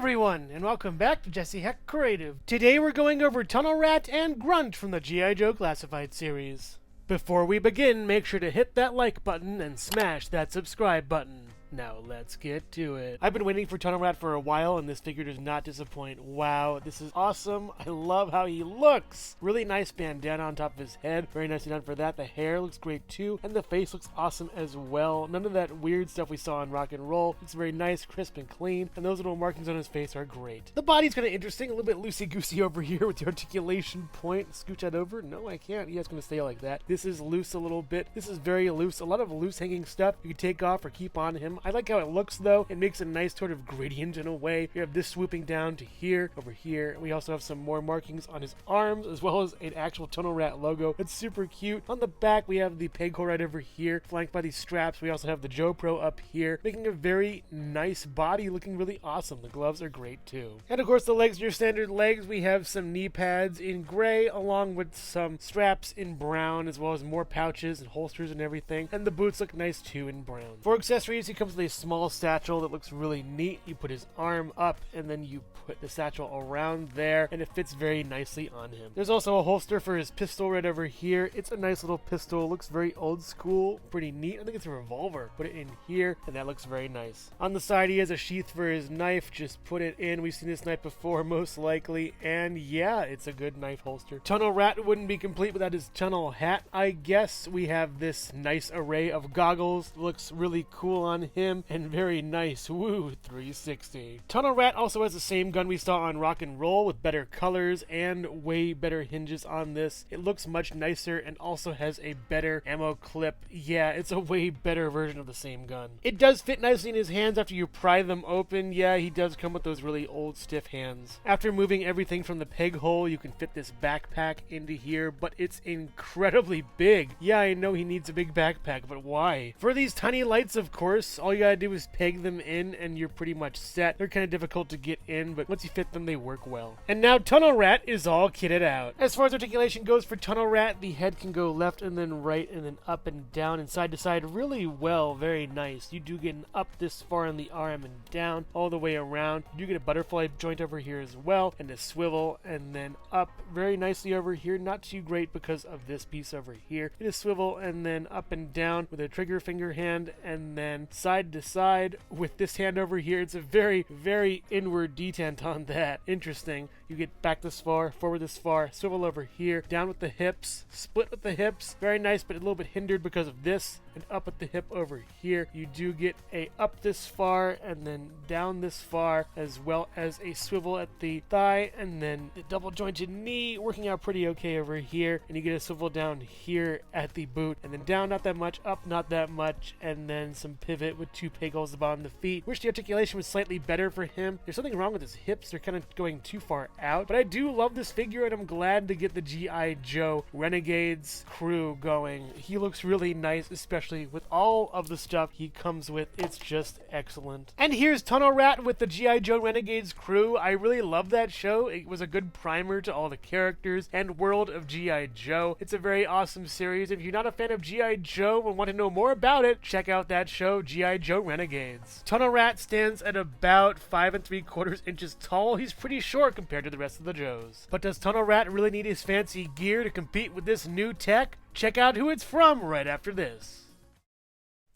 everyone, and welcome back to Jesse Hecht Creative. Today we're going over Tunnel Rat and Grunt from the G.I. Joe Classified series. Before we begin, make sure to hit that like button and smash that subscribe button. Now let's get to it. I've been waiting for Tunnel Rat for a while, and this figure does not disappoint. Wow, this is awesome. I love how he looks. Really nice bandana on top of his head. Very nicely done for that. The hair looks great too, and the face looks awesome as well. None of that weird stuff we saw in Rock and Roll. It's very nice, crisp, and clean, and those little markings on his face are great. The body's kind of interesting. A little bit loosey-goosey over here with the articulation point. Scooch that over. No, I can't. Yeah, it's going to stay like that. This is loose a little bit. This is very loose. A lot of loose hanging stuff you can take off or keep on him. I like how it looks though. It makes a nice sort of gradient in a way. You have this swooping down to here, over here. We also have some more markings on his arms as well as an actual Tunnel Rat logo. It's super cute. On the back we have the peg hole right over here, flanked by these straps. We also have the Joe Pro up here, making a very nice body, looking really awesome. The gloves are great too. And of course the legs are your standard legs. We have some knee pads in gray along with some straps in brown, as well as more pouches and holsters and everything. And the boots look nice too in brown. For accessories, he comes with a small satchel that looks really neat. You put his arm up and then you put the satchel around there, and it fits very nicely on him. There's also a holster for his pistol right over here. It's a nice little pistol. Looks very old school, pretty neat. I think it's a revolver. Put it in here and that looks very nice. On the side he has a sheath for his knife. Just put it in. We've seen this knife before most likely, and yeah, it's a good knife holster. Tunnel Rat wouldn't be complete without his tunnel hat, I guess. We have this nice array of goggles. Looks really cool on him and very nice. Woo, 360. Tunnel Rat also has the same gun we saw on Rock and Roll with better colors and way better hinges on this. It looks much nicer and also has a better ammo clip. Yeah, it's a way better version of the same gun. It does fit nicely in his hands after you pry them open. Yeah, he does come with those really old stiff hands. After moving everything from the peg hole, you can fit this backpack into here, but it's incredibly big. Yeah, I know he needs a big backpack, but why? For these tiny lights, of course, all you gotta do is peg them in and you're pretty much set. They're kind of difficult to get in, but once you fit them, they work well. And now Tunnel Rat is all kitted out. As far as articulation goes for Tunnel Rat, the head can go left and then right and then up and down and side to side really well. Very nice. You do get an up this far in the arm and down all the way around. You do get a butterfly joint over here as well, and a swivel, and then up very nicely over here. Not too great because of this piece over here. Get a swivel and then up and down with a trigger finger hand, and then side to side with this hand over here. It's a very, very inward detent on that. Interesting. You get back this far, forward this far, swivel over here, down with the hips, split with the hips. Very nice, but a little bit hindered because of this, and up at the hip over here. You do get a up this far and then down this far, as well as a swivel at the thigh, and then the double jointed knee working out pretty okay over here. And you get a swivel down here at the boot, and then down not that much, up not that much, and then some pivot with two peg holes above the feet. Wish the articulation was slightly better for him. There's something wrong with his hips. They're kind of going too far out, but I do love this figure, and I'm glad to get the G.I. Joe Renegades crew going. He looks really nice, especially with all of the stuff he comes with. It's just excellent. And here's Tunnel Rat with the G.I. Joe Renegades crew. I really love that show. It was a good primer to all the characters and world of G.I. Joe. It's a very awesome series. If you're not a fan of G.I. Joe and want to know more about it, check out that show, G.I. Joe Renegades. Tunnel Rat stands at about 5 3/4 inches tall. He's pretty short compared to the rest of the Joes. But does Tunnel Rat really need his fancy gear to compete with this new tech? Check out who it's from right after this.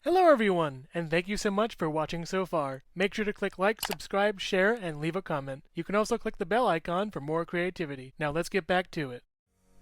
Hello everyone, and thank you so much for watching so far. Make sure to click like, subscribe, share, and leave a comment. You can also click the bell icon for more creativity. Now let's get back to it.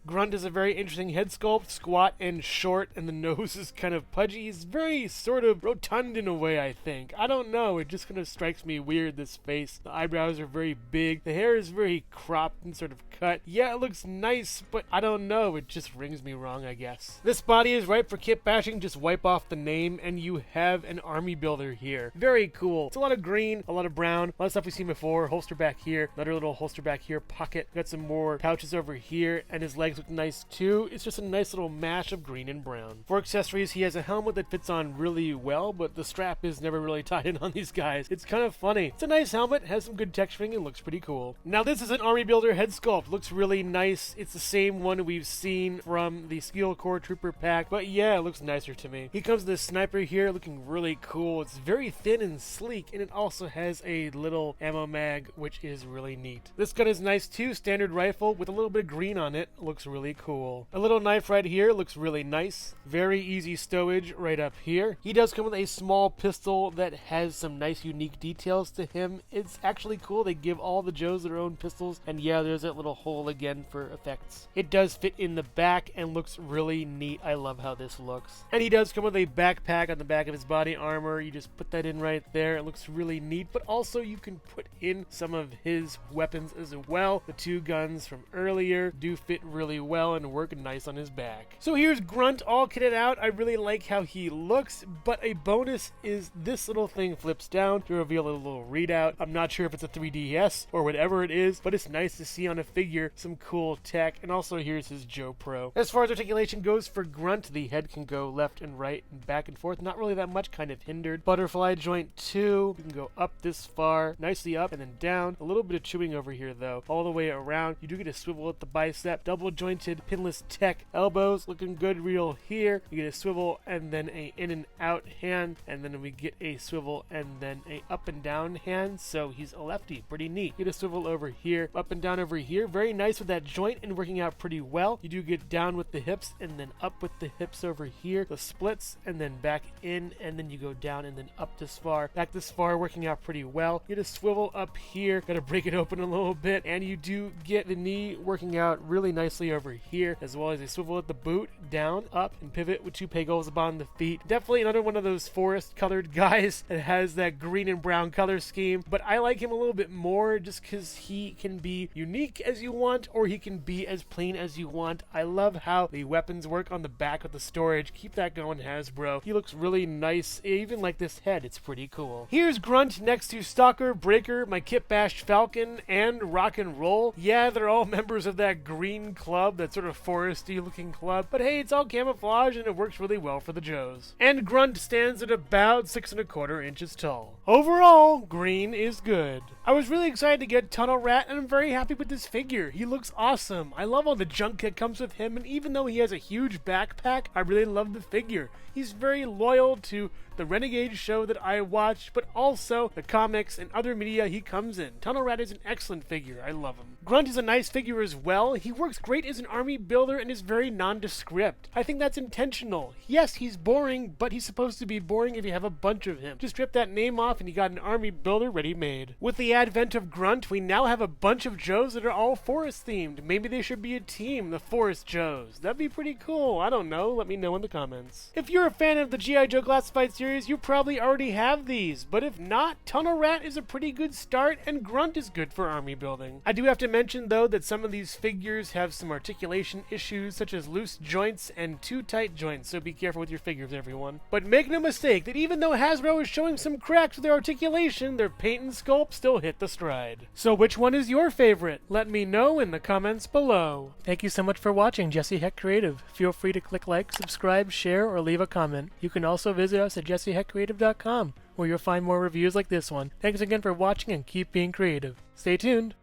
Grunt is a very interesting head sculpt, squat and short, and the nose is kind of pudgy. He's very sort of rotund in a way, I think. I don't know, it just kind of strikes me weird, this face. The eyebrows are very big. The hair is very cropped and sort of cut. Yeah, it looks nice, but I don't know, it just rings me wrong, I guess. This body is ripe for kit bashing. Just wipe off the name, and you have an army builder here. Very cool. It's a lot of green, a lot of brown, a lot of stuff we've seen before. Holster back here, another little holster back here, pocket. Got some more pouches over here, and his legs legs look nice too. It's just a nice little mash of green and brown. For accessories, he has a helmet that fits on really well, but the strap is never really tied in on these guys. It's kind of funny. It's a nice helmet, has some good texturing, and looks pretty cool. Now this is an Army Builder head sculpt. Looks really nice. It's the same one we've seen from the Steel Core Trooper pack, but yeah, it looks nicer to me. He comes with this sniper here, looking really cool. It's very thin and sleek, and it also has a little ammo mag, which is really neat. This gun is nice too, standard rifle with a little bit of green on it. Looks really cool. A little knife right here looks really nice. Very easy stowage right up here. He does come with a small pistol that has some nice unique details to him. It's actually cool. They give all the Joes their own pistols, and yeah, there's that little hole again for effects. It does fit in the back and looks really neat. I love how this looks. And he does come with a backpack on the back of his body armor. You just put that in right there. It looks really neat, but also you can put in some of his weapons as well. The two guns from earlier do fit really well and work nice on his back. So here's Grunt all kitted out. I really like how he looks, but a bonus is this little thing flips down to reveal a little readout. I'm not sure if it's a 3DS or whatever it is, but it's nice to see on a figure some cool tech. And also here's his Joe Pro. As far as articulation goes for Grunt, the head can go left and right and back and forth. Not really that much, kind of hindered. Butterfly joint 2. You can go up this far, nicely up and then down. A little bit of chewing over here though. All the way around. You do get a swivel at the bicep. Double jointed pinless tech elbows. Looking good real here. You get a swivel and then a in and out hand. And then we get a swivel and then a up and down hand. So he's a lefty. Pretty neat. Get a swivel over here. Up and down over here. Very nice with that joint and working out pretty well. You do get down with the hips and then up with the hips over here. The splits and then back in and then you go down and then up this far. Back this far, working out pretty well. Get a swivel up here. Gotta break it open a little bit. And you do get the knee working out really nicely over here, as well as a swivel at the boot, down, up, and pivot with two pegals upon the feet. Definitely another one of those forest colored guys that has that green and brown color scheme, but I like him a little bit more just because he can be unique as you want, or he can be as plain as you want. I love how the weapons work on the back of the storage. Keep that going, Hasbro. He looks really nice. I even like this head. It's pretty cool. Here's Grunt next to Stalker, Breaker, my Kitbash Falcon, and Rock and Roll. Yeah, they're all members of that green club, that sort of foresty looking club, but hey, it's all camouflage and it works really well for the Joes. And Grunt stands at about 6 1/4 inches tall. Overall, green is good. I was really excited to get Tunnel Rat, and I'm very happy with this figure. He looks awesome. I love all the junk that comes with him, and even though he has a huge backpack, I really love the figure. He's very loyal to the Renegade show that I watched, but also the comics and other media he comes in. Tunnel Rat is an excellent figure. I love him. Grunt is a nice figure as well. He works great as an army builder and is very nondescript. I think that's intentional. Yes, he's boring, but he's supposed to be boring if you have a bunch of him. Just strip that name off and you got an army builder ready-made. With the advent of Grunt, we now have a bunch of Joes that are all forest themed. Maybe they should be a team, the Forest Joes. That'd be pretty cool. I don't know. Let me know in the comments. If you're a fan of the G.I. Joe Classified series, you probably already have these, but if not, Tunnel Rat is a pretty good start and Grunt is good for army building. I do have to mention though that some of these figures have some articulation issues such as loose joints and too tight joints, so be careful with your figures, everyone. But make no mistake that even though Hasbro is showing some cracks with their articulation, their paint and sculpt still hit the stride. So which one is your favorite? Let me know in the comments below. Thank you so much for watching Jesse Hecht Creative. Feel free to click like, subscribe, share, or leave a comment. You can also visit us at jessehechtcreative.com, where you'll find more reviews like this one. Thanks again for watching and keep being creative. Stay tuned.